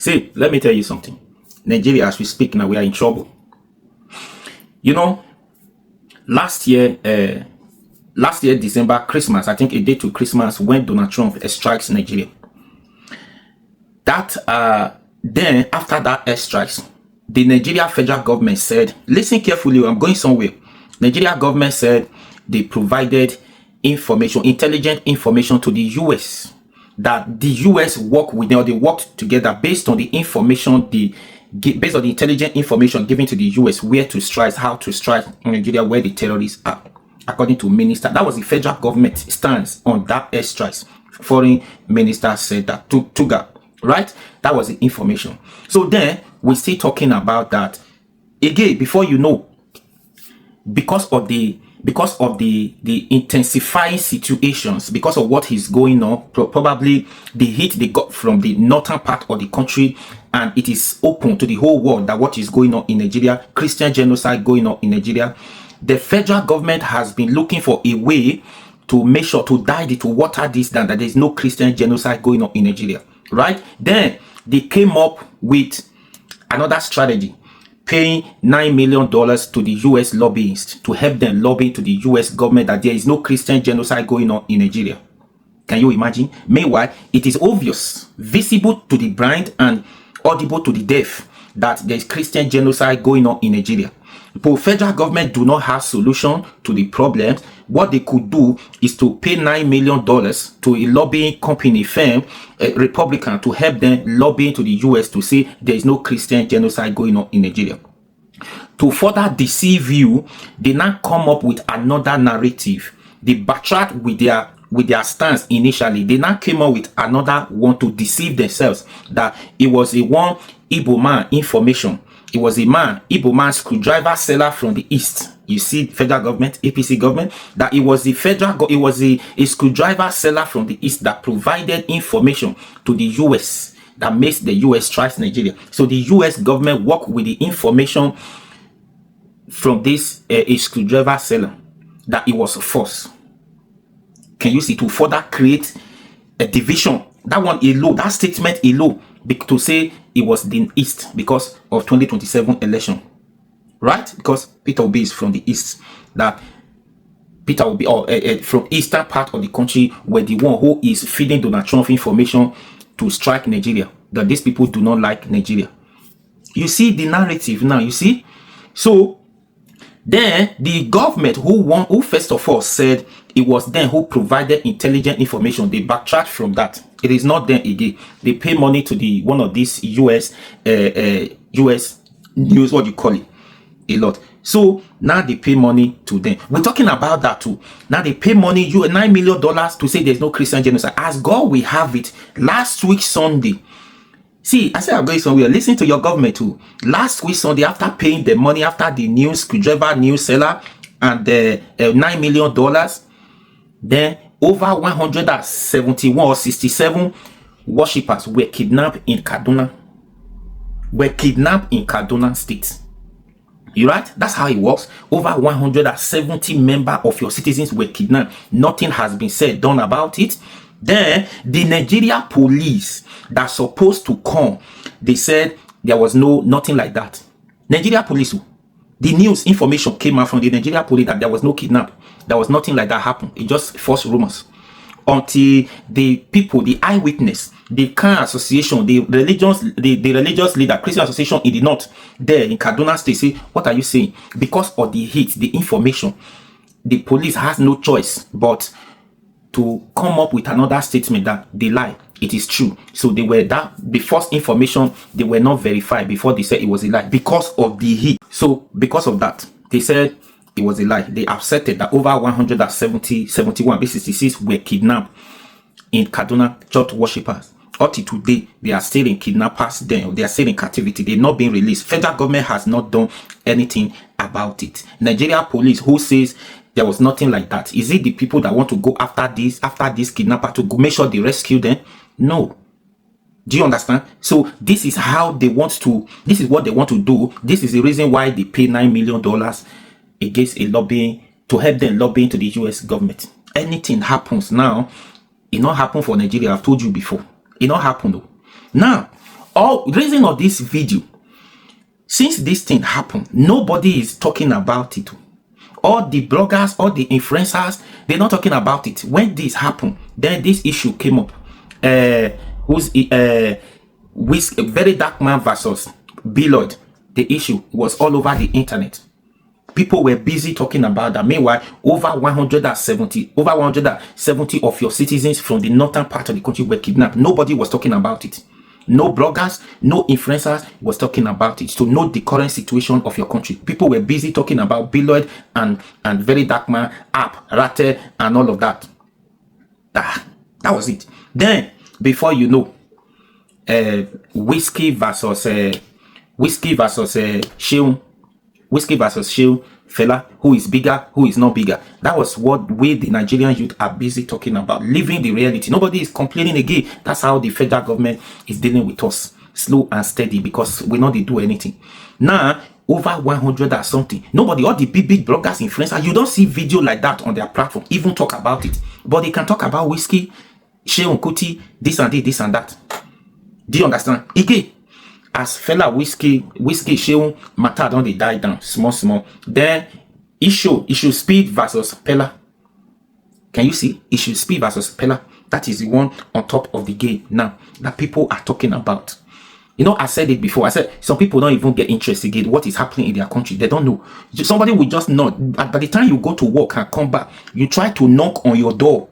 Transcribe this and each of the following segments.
See, let me tell you something. Nigeria, as we speak now, we are in trouble. You know, last year, December, Christmas, I think a day to Christmas, when Donald Trump strikes Nigeria. Then after that airstrikes, the Nigeria federal government said, listen carefully, I'm going somewhere. Nigeria government said they provided information, intelligent information to the US, that the US work with them, or they worked together based on the information, based on the intelligent information given to the US, where to strike, how to strike in Nigeria, where the terrorists are. According to minister, that was the federal government stance on that airstrikes. Foreign minister said that to right? That was the information. So then we're still talking about that again. Before you know, because of the intensifying situations, because of what is going on, probably the hit they got from the northern part of the country, and it is open to the whole world that what is going on in Nigeria, Christian genocide going on in Nigeria. The federal government has been looking for a way to make sure to water this down, that there is no Christian genocide going on in Nigeria, right? Then they came up with another strategy, paying $9 million to the US lobbyists to help them lobby to the US government that there is no Christian genocide going on in Nigeria. Can you imagine? Meanwhile, it is obvious, visible to the blind and audible to the deaf, that there is Christian genocide going on in Nigeria. But federal government do not have solution to the problems. What they could do is to pay $9 million to a lobbying company firm, a Republican, to help them lobby to the US to say there is no Christian genocide going on in Nigeria. To further deceive you, they now come up with another narrative. They backtrack with their stance initially. They now came up with another one to deceive themselves, that it was a one Igbo man information. It was a man, Igbo man, screwdriver seller from the east. You see, federal government, APC government, that it was a screwdriver seller from the east that provided information to the US that makes the US strike Nigeria. So the US government worked with the information from this a screwdriver seller, that it was false. Can you see? To further create a division. That one alone, that statement alone, to say it was the east because of 2027 election, right? Because Peter Obi is from the east, that Peter Obi from eastern part of the country, were the one who is feeding Donald Trump information to strike Nigeria, that these people do not like Nigeria. You see the narrative now, you see? So then the government who first of all said it was them who provided intelligent information, they backtracked from that. It is not them again. They pay money to one of these US news, what do you call it, a lot. So now they pay money to them. We're talking about that too. Now they pay money, $9 million to say there's no Christian genocide. As God we have it. Last week Sunday, see, I said I'm going somewhere. Listen to your government too. Last week Sunday, after paying the money, after the news screwdriver news seller and the $9 million, then over 171 or 67 worshippers were kidnapped in Kaduna. State. You right? That's how it works. Over 170 members of your citizens were kidnapped. Nothing has been said, done about it. Then the Nigeria police that's supposed to come, they said there was nothing like that. Nigeria police, the news information came out from the Nigeria police that there was no kidnap. There was nothing like that happened. It just false rumors. Until the people, the eyewitness, the Khan Association, the religious leader, Christian Association in the north, there in Kaduna State, say, what are you saying? Because of the hit, the information, the police has no choice but to come up with another statement that they lie. It is true. So they were the first information, they were not verified before they said it was a lie because of the hit. So because of that, they said it was a lie. They accepted that over 171, 66 were kidnapped in Kaduna, church worshippers. Up to today, they are still in kidnappers. They are still in captivity. They're not being released. Federal government has not done anything about it. Nigeria police, who says there was nothing like that? Is it the people that want to go after this kidnapper to make sure they rescue them? No. Do you understand? So this is how they want to, this is what they want to do. This is the reason why they pay $9 million against a lobbying, to help them lobbying to the US government. Anything happens now, it not happen for Nigeria. I've told you before. It not happen though. Now, all reason of this video, since this thing happened, nobody is talking about it. All the bloggers, all the influencers, they're not talking about it. When this happened, then this issue came up. Very Dark Man versus Beloit. The issue was all over the internet. People were busy talking about that. Meanwhile, over 170 of your citizens from the northern part of the country were kidnapped. Nobody was talking about it. No bloggers, no influencers was talking about it. To know the current situation of your country, people were busy talking about Beloit and Very Dark Man, app, Rate, and all of that. That was it. Then, before you know, Whiskey versus Shehu fella, who is bigger, who is not bigger. That was what we, the Nigerian youth, are busy talking about, living the reality. Nobody is complaining again. That's how the federal government is dealing with us, slow and steady, because we know they do anything. Now, over 100 or something. Nobody, all the big bloggers, influencers, you don't see video like that on their platform, even talk about it. But they can talk about Whiskey, Shehu Kuti, this and that. Do you understand? Again, as fella Whiskey Shehu matter don't they die down small. Then issue Speed versus Pella. Can you see? Issue Speed versus Pella. That is the one on top of the game now that people are talking about. You know, I said it before. I said some people don't even get interested in what is happening in their country. They don't know. Somebody will just know. By the time you go to work and come back, you try to knock on your door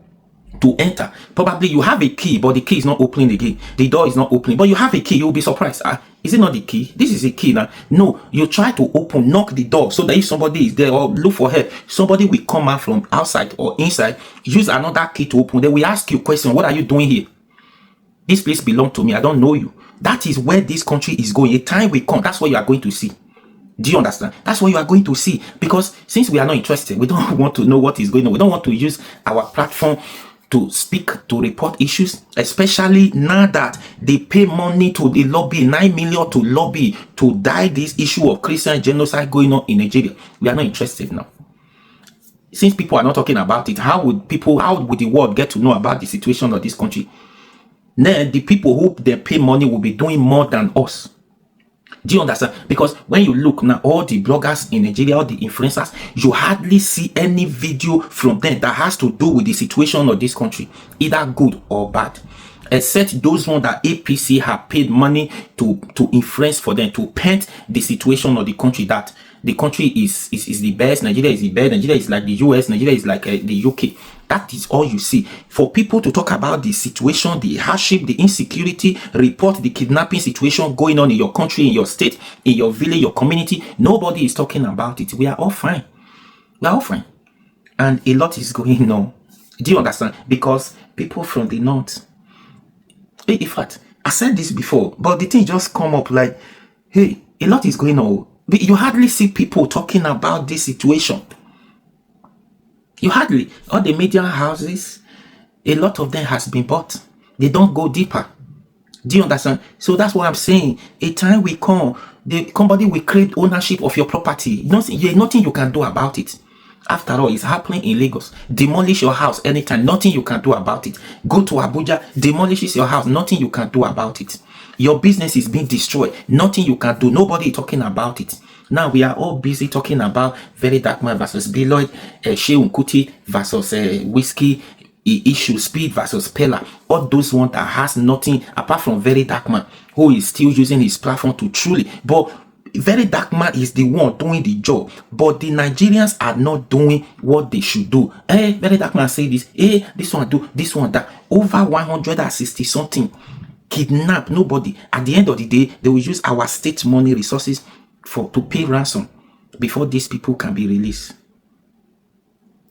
to enter. Probably you have a key, but the key is not opening again. The door is not opening, but you have a key. You'll be surprised. Is it not the key? This is a key now. No, you try to open, knock the door so that if somebody is there or look for help, somebody will come out from outside or inside, use another key to open. Then we ask you a question. What are you doing here? This place belongs to me. I don't know you. That is where this country is going. A time will come. That's what you are going to see. Do you understand? That's what you are going to see. Because since we are not interested, we don't want to know what is going on. We don't want to use our platform to speak, to report issues, especially now that they pay money to the lobby, 9 million to lobby to die this issue of Christian genocide going on in Nigeria. We are not interested now. Since people are not talking about it, how would the world get to know about the situation of this country? Then the people who they pay money will be doing more than us. Do you understand? Because when you look now, all the bloggers in Nigeria, all the influencers, you hardly see any video from them that has to do with the situation of this country, either good or bad, except those ones that APC have paid money to influence for them, to paint the situation of the country, that the country is the best, Nigeria is the best, Nigeria is like the US, Nigeria is like the UK. That is all you see. For people to talk about the situation, the hardship, the insecurity, report the kidnapping situation going on in your country, in your state, in your village, your community, nobody is talking about it. We are all fine. We are all fine. And a lot is going on. Do you understand? Because people from the north, in fact, I said this before, but the thing just come up like, hey, a lot is going on. You hardly see people talking about this situation. You hardly. All the media houses, a lot of them has been bought. They don't go deeper. Do you understand? So that's what I'm saying. A time will come, somebody will create ownership of your property. There's nothing you can do about it. After all, it's happening in Lagos. Demolish your house anytime. Nothing you can do about it. Go to Abuja, demolishes your house. Nothing you can do about it. Your business is being destroyed. Nothing you can do. Nobody is talking about it. Now we are all busy talking about Very Dark Man versus Beloit, Shehu Kuti versus Whiskey, issue Speed versus Pella. All those ones that has nothing apart from Very Dark Man, who is still using his platform to truly. But Very Dark Man is the one doing the job. But the Nigerians are not doing what they should do. Very Dark Man say this. This one do, this one that. Over 160 something. Kidnap nobody. At the end of the day, they will use our state money resources to pay ransom before these people can be released.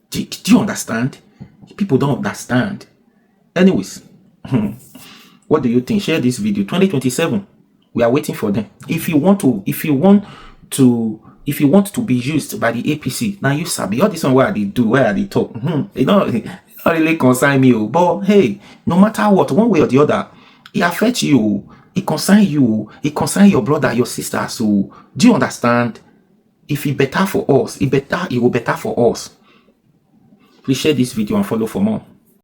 Do you understand? People don't understand. Anyways, what do you think? Share this video. 2027, we are waiting for them. If you want to be used by the APC, now you sabi all this one where they do, where they talk. They don't really concern me. But hey, no matter what, one way or the other, it affects you. It concerns you. It concerns your brother, your sister. So do you understand? If it better for us, it will better for us. Please share this video and follow for more.